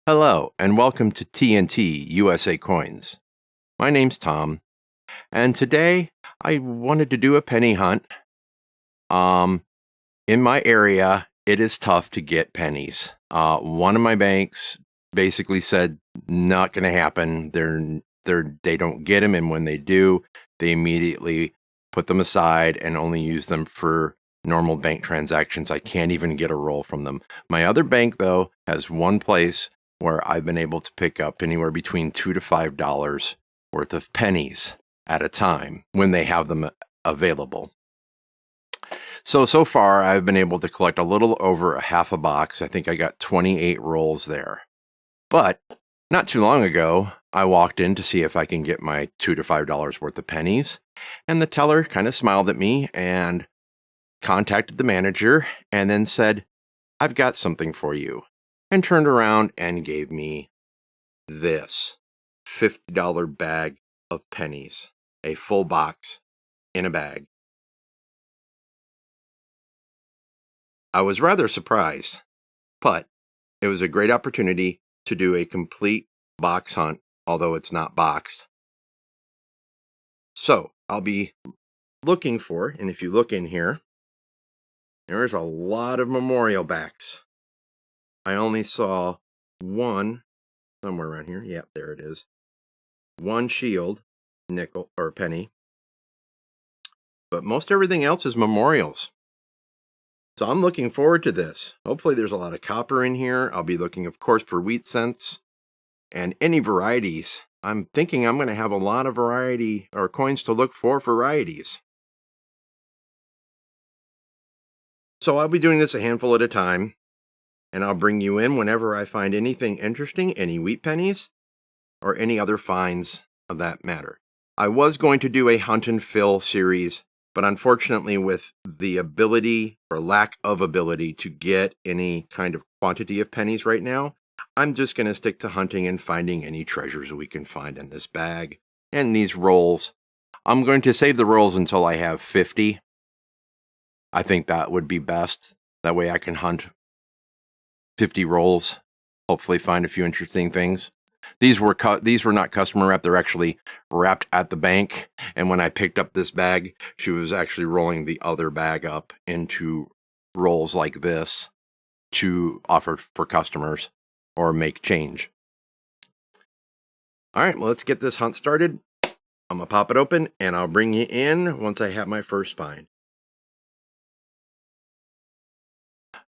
Hello, and welcome to TNT USA Coins. My name's Tom, and today I wanted to do a penny hunt. In my area, it is tough to get pennies. One of my banks basically said, not going to happen. They don't get them, and when they do, they immediately put them aside and only use them for normal bank transactions. I can't even get a roll from them. My other bank, though, has one place where I've been able to pick up anywhere between $2 to $5 worth of pennies at a time when they have them available. So far, I've been able to collect a little over a half a box. I think I got 28 rolls there. But not too long ago, I walked in to see if I can get my $2 to $5 worth of pennies. And the teller kind of smiled at me and contacted the manager and then said, "I've got something for you," and turned around and gave me this $50 bag of pennies, a full box in a bag. I was rather surprised, but it was a great opportunity to do a complete box hunt, although it's not boxed. So I'll be looking for, and if you look in here, there's a lot of memorial backs. I only saw one somewhere around here. Yep, there it is. One shield, nickel or penny. But most everything else is memorials. So I'm looking forward to this. Hopefully there's a lot of copper in here. I'll be looking, of course, for wheat cents and any varieties. I'm thinking I'm going to have a lot of variety or coins to look for varieties. So I'll be doing this a handful at a time, and I'll bring you in whenever I find anything interesting, any wheat pennies, or any other finds of that matter. I was going to do a hunt and fill series, but unfortunately with the ability or lack of ability to get any kind of quantity of pennies right now, I'm just going to stick to hunting and finding any treasures we can find in this bag and these rolls. I'm going to save the rolls until I have 50. I think that would be best. That way I can hunt 50 rolls, hopefully find a few interesting things. These were not customer wrapped. They're actually wrapped at the bank. And when I picked up this bag, she was actually rolling the other bag up into rolls like this to offer for customers or make change. All right, well, let's get this hunt started. I'm going to pop it open and I'll bring you in once I have my first find.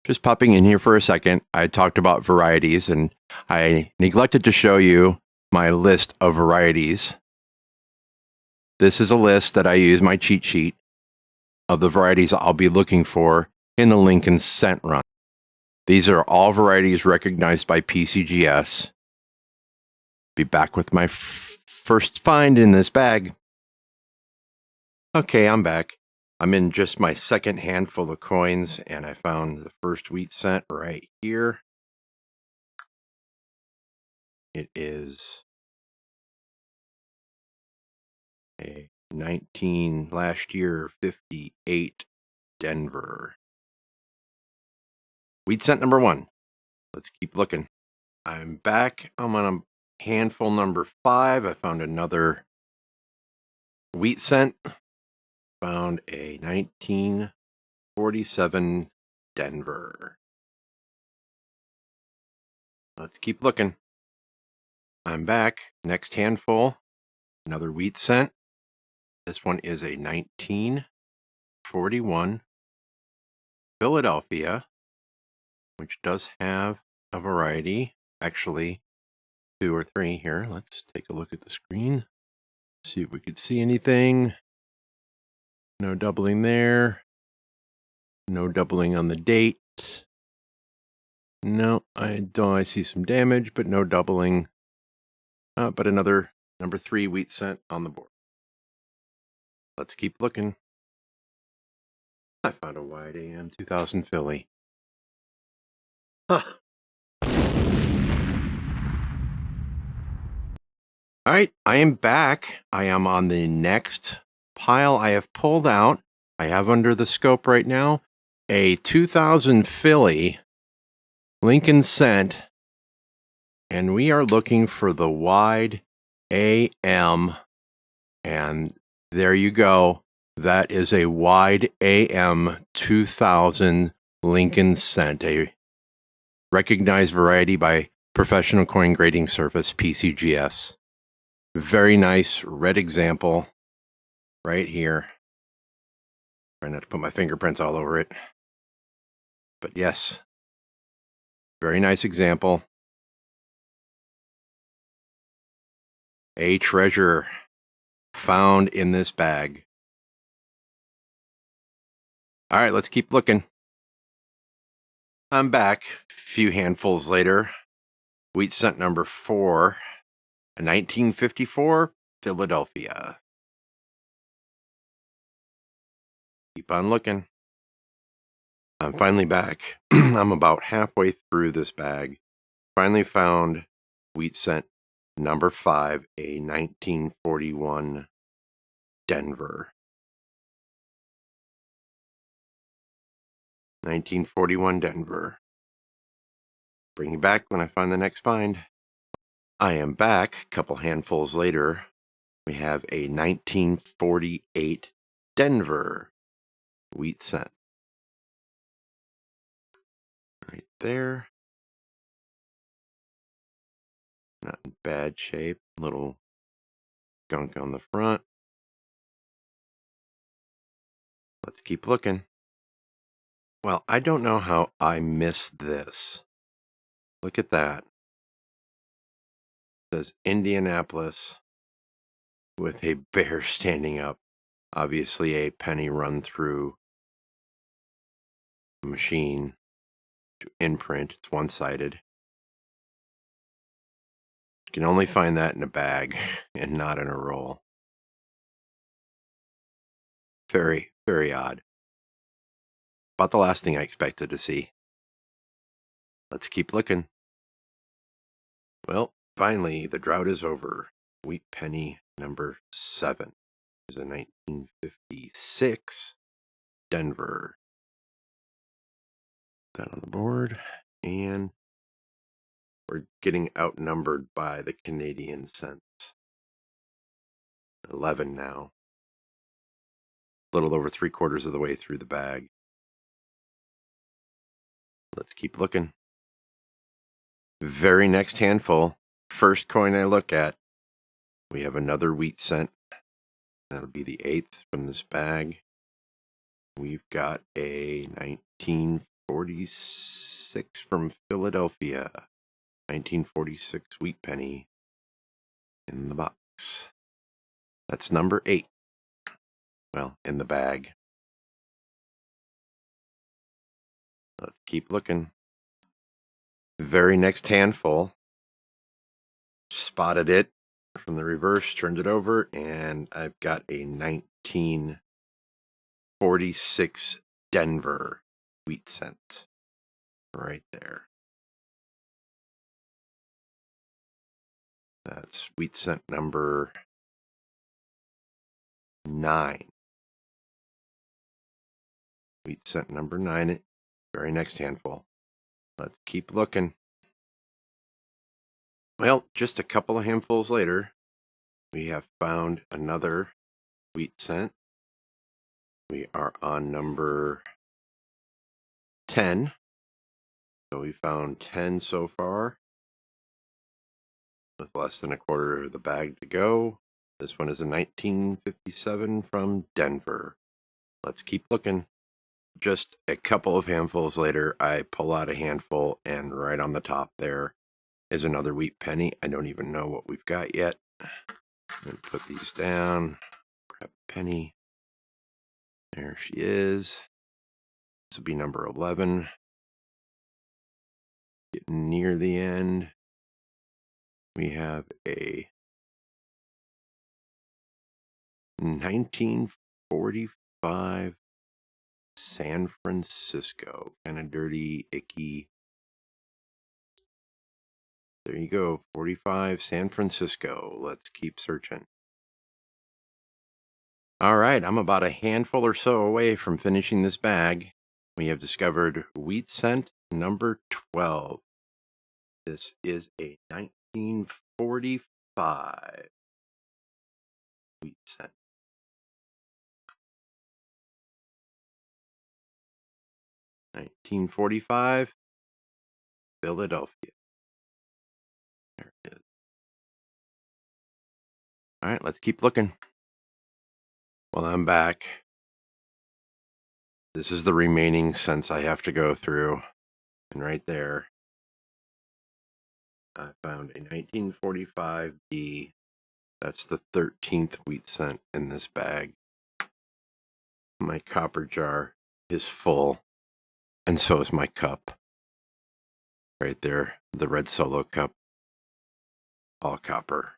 Just popping in here for a second, I talked about varieties and I neglected to show you my list of varieties. This is a list that I use, my cheat sheet, of the varieties I'll be looking for in the Lincoln Cent run. These are all varieties recognized by PCGS. Be back with my first find in this bag. Okay, I'm back. I'm in just my second handful of coins, and I found the first wheat cent right here. It is a 19 last year 58 Denver. Wheat cent number 1. Let's keep looking. I'm back. I'm on a handful number 5. I found another wheat cent. Found a 1947 Denver. Let's keep looking. I'm back. Next handful. Another wheat cent. This one is a 1941 Philadelphia, which does have a variety. Actually, 2 or 3 here. Let's take a look at the screen. See if we could see anything. No doubling there. No doubling on the date. No, I see some damage, but no doubling. But another number 3 wheat cent on the board. Let's keep looking. I found a wide AM 2000 Philly. Huh. All right, I am back. I am on the next pile I have pulled out. I have under the scope right now a 2000 Philly Lincoln Cent And we are looking for the wide AM. And there you go. That is a wide AM 2000 Lincoln Cent, a recognized variety by Professional Coin Grading Service, PCGS. Very nice red example right here. Try not to put my fingerprints all over it. But yes, very nice example. A treasure found in this bag. All right, let's keep looking. I'm back a few handfuls later. Wheat cent number 4, 1954, Philadelphia. Keep on looking. I'm finally back. I'm about halfway through this bag. Finally found wheat cent number 5, a 1941 Denver. 1941 Denver. Bring you back when I find the next find. I am back a couple handfuls later. We have a 1948 Denver wheat cent. Right there. Not in bad shape. Little gunk on the front. Let's keep looking. Well, I don't know how I missed this. Look at that. It says Indianapolis with a bear standing up. Obviously a penny run through machine to imprint. It's one-sided. You can only find that in a bag and not in a roll. Very, very odd. About the last thing I expected to see. Let's keep looking. Well, finally, the drought is over. Wheat penny number 7 is a 1956 Denver. Put that on the board, and we're getting outnumbered by the Canadian cents. 11 now. A little over 3/4 of the way through the bag. Let's keep looking. Very next handful, first coin I look at, we have another wheat cent. That'll be the 8th from this bag. We've got a 1946 from Philadelphia. 1946 wheat penny in the box. That's number 8. Well, in the bag. Let's keep looking. Very next handful. Spotted it from the reverse, turned it over, and I've got a 1946 Denver wheat cent right there. That's wheat cent number 9. Wheat cent number 9. Very next handful. Let's keep looking. Well, just a couple of handfuls later, we have found another wheat cent. We are on number 10. So we found 10 so far, with less than 1/4 of the bag to go. This one is a 1957 from Denver. Let's keep looking. Just a couple of handfuls later, I pull out a handful, and right on the top there is another wheat penny. I don't even know what we've got yet. And put these down. Grab a penny. There she is. This will be number 11. Getting near the end. We have a 1945 San Francisco. Kind of dirty, icky. There you go. 45 San Francisco. Let's keep searching. All right, I'm about a handful or so away from finishing this bag. We have discovered wheat cent number 12. This is a 1945 wheat cent. 1945, Philadelphia. There it is. All right, let's keep looking. Well, I'm back. This is the remaining cents I have to go through. And right there, I found a 1945 D. That's the 13th wheat cent in this bag. My copper jar is full, and so is my cup. Right there, the red Solo cup, all copper.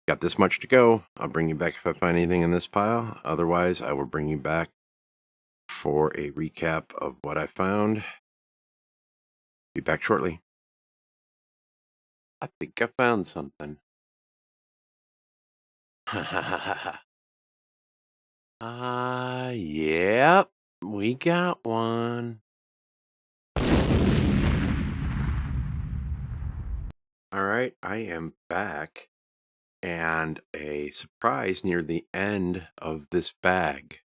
Got this much to go. I'll bring you back if I find anything in this pile. Otherwise, I will bring you back for a recap of what I found. Be back shortly. I think I found something. Yep, we got one. All right, I am back, and a surprise near the end of this bag.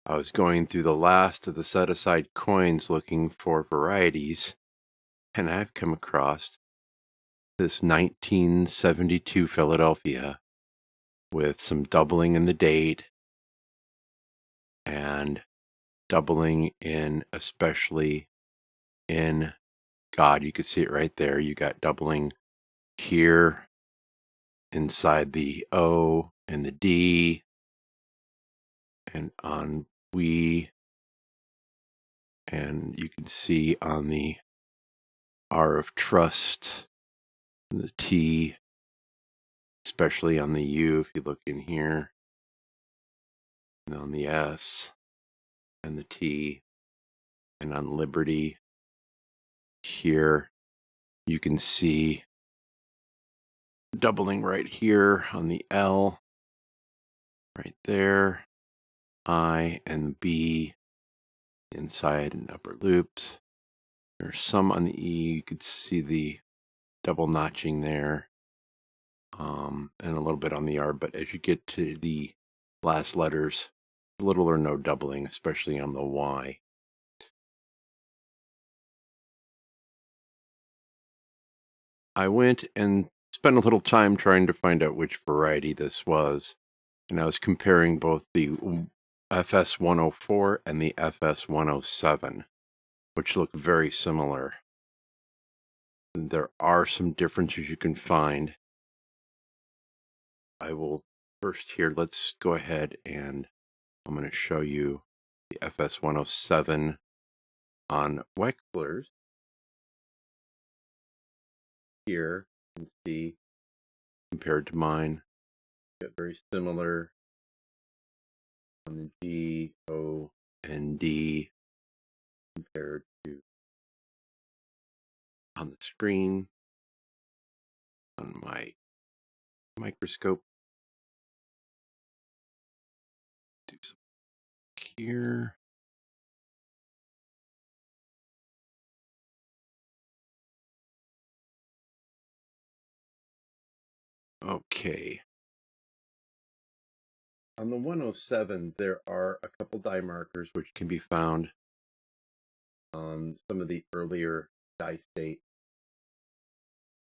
I was going through the last of the set-aside coins looking for varieties, and I've come across this 1972 Philadelphia with some doubling in the date and doubling in, especially in God, you could see it right there. You got doubling here inside the O and the D and on we, and you can see on the R of trust, the T, especially on the U if you look in here, and on the S and the T, and on Liberty here you can see doubling right here on the L, right there, I and B inside and upper loops. There's some on the E, you could see the double notching there, and a little bit on the R, but as you get to the last letters, little or no doubling, especially on the Y. I went and spent a little time trying to find out which variety this was, and I was comparing both the FS 104 and the FS 107, which look very similar. There are some differences you can find. I will first here, let's go ahead and I'm going to show you the FS 107 on Wexler's. Here you can see compared to mine, got very similar on the G, O, and D compared to on the screen on my microscope. Do some here. Okay. On the 107, there are a couple die markers which can be found on some of the earlier die state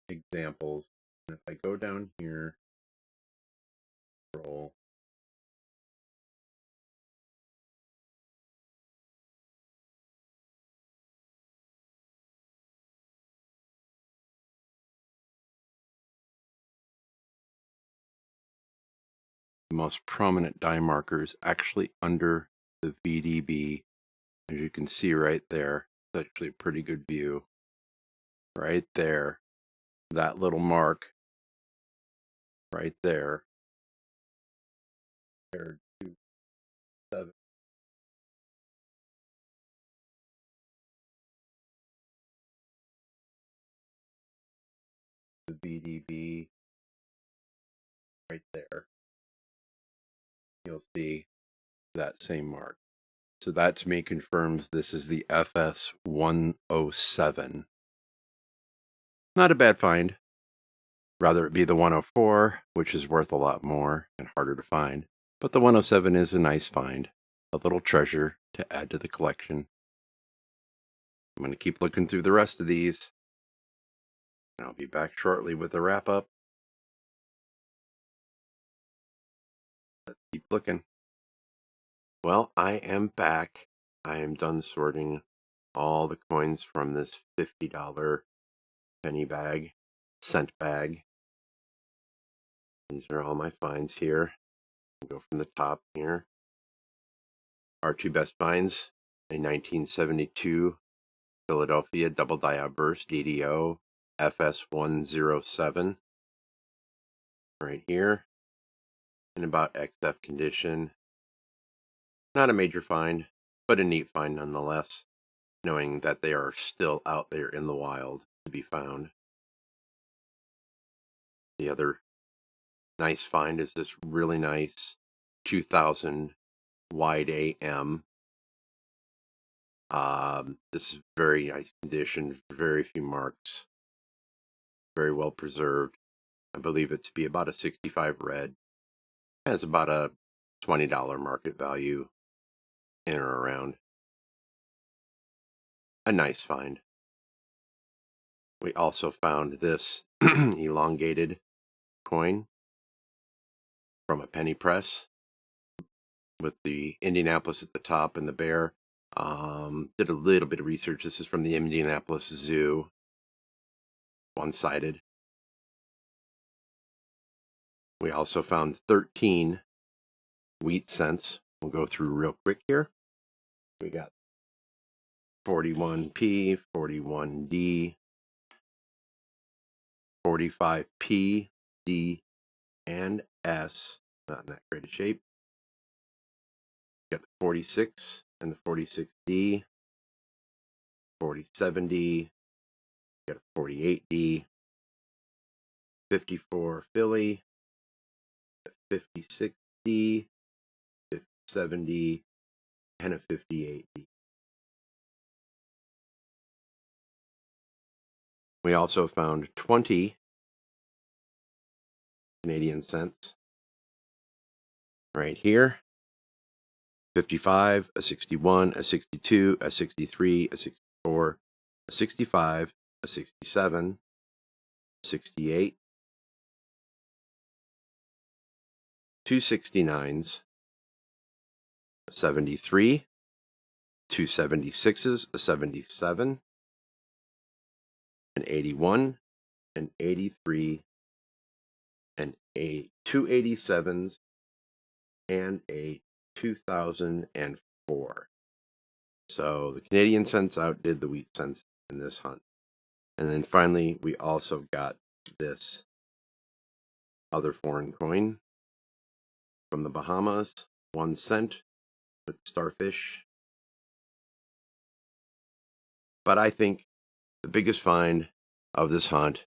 examples. And if I go down here, scroll, the most prominent die markers actually under the VDB, as you can see right there. It's actually a pretty good view. Right there, that little mark right there, compared to 7. The VDB right there, you'll see that same mark. So that to me confirms this is the FS 107. Not a bad find. Rather it be the 104, which is worth a lot more and harder to find. But the 107 is a nice find, a little treasure to add to the collection. I'm going to keep looking through the rest of these, and I'll be back shortly with a wrap up. Let's keep looking. Well, I am back. I am done sorting all the coins from this $50 penny bag, cent bag. These are all my finds here. I'll go from the top here. Our two best finds, a 1972 Philadelphia double diode burst DDO FS107 right here in about XF condition. Not a major find, but a neat find nonetheless, knowing that they are still out there in the wild to be found. The other nice find is this really nice 2000 wide AM. This is very nice condition, very few marks, very well preserved. I believe it to be about a 65 red. Has about a $20 market value in or around. A nice find. We also found this elongated coin from a penny press with the Indianapolis at the top and the bear. Did a little bit of research. This is from the Indianapolis Zoo. One-sided. We also found 13 wheat cents. We'll go through real quick here. We got 41P, 41D, 45P, D, and S. Not in that great a shape. We got the 46 and the 46D, 47D, got a 48D, 54 Philly, 56D, 57D, and a 58D. We also found 20 Canadian cents right here. 55, a 61, a 62, a 63, a 64, a 65, a 67, 68, two 69s, a 73, two 76s, a 77, an 81, an 83, and two 87s, and a 2004. So the Canadian cents outdid the wheat cents in this hunt. And then finally, we also got this other foreign coin from the Bahamas, 1 cent with starfish. But I think the biggest find of this hunt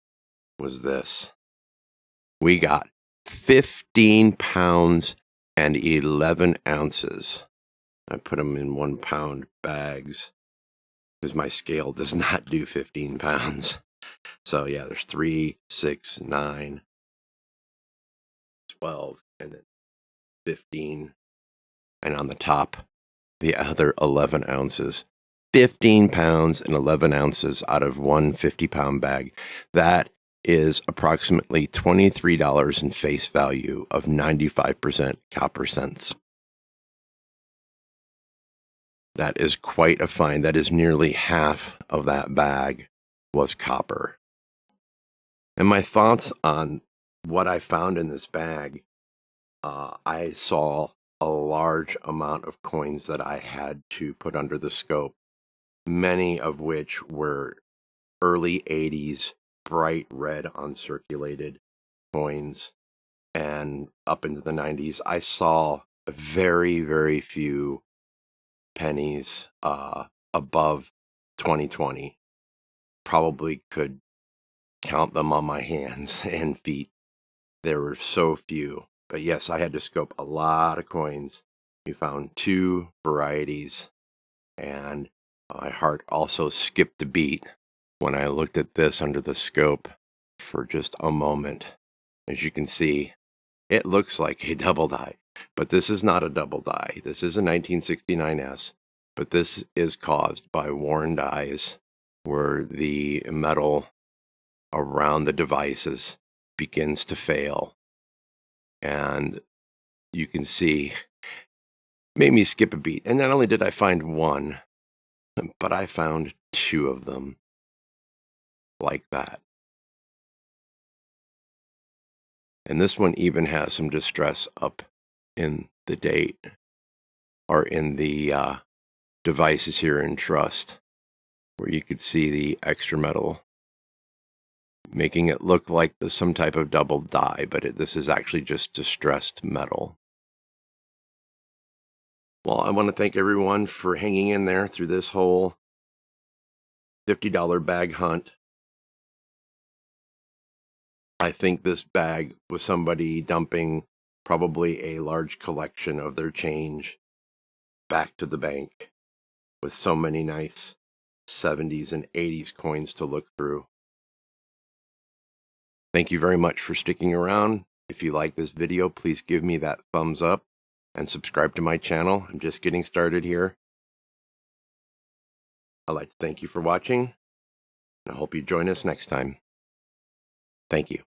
was this. We got 15 pounds and 11 ounces. I put them in 1 pound bags because my scale does not do 15 pounds. So yeah, there's 3, 6, 9, 12, and then 15. And on the top, the other 11 ounces. 15 pounds and 11 ounces out of one 50-pound bag. That is approximately $23 in face value of 95% copper cents. That is quite a find. That is nearly half of that bag was copper. And my thoughts on what I found in this bag, I saw a large amount of coins that I had to put under the scope, many of which were early 80s bright red uncirculated coins, and up into the 90s I saw very, very few pennies above 2020. Probably could count them on my hands and feet. There were so few. But yes, I had to scope a lot of coins. We found 2 varieties, and my heart also skipped a beat when I looked at this under the scope for just a moment. As you can see, it looks like a double die, but this is not a double die. This is a 1969S, but this is caused by worn dies where the metal around the devices begins to fail. And you can see, made me skip a beat. And not only did I find one, but I found two of them like that. And this one even has some distress up in the date or in the devices here in trust, where you could see the extra metal making it look like some type of double die, but this is actually just distressed metal. Well, I want to thank everyone for hanging in there through this whole $50 bag hunt. I think this bag was somebody dumping probably a large collection of their change back to the bank with so many nice 70s and 80s coins to look through. Thank you very much for sticking around. If you like this video, please give me that thumbs up and subscribe to my channel. I'm just getting started here. I'd like to thank you for watching, and I hope you join us next time. Thank you.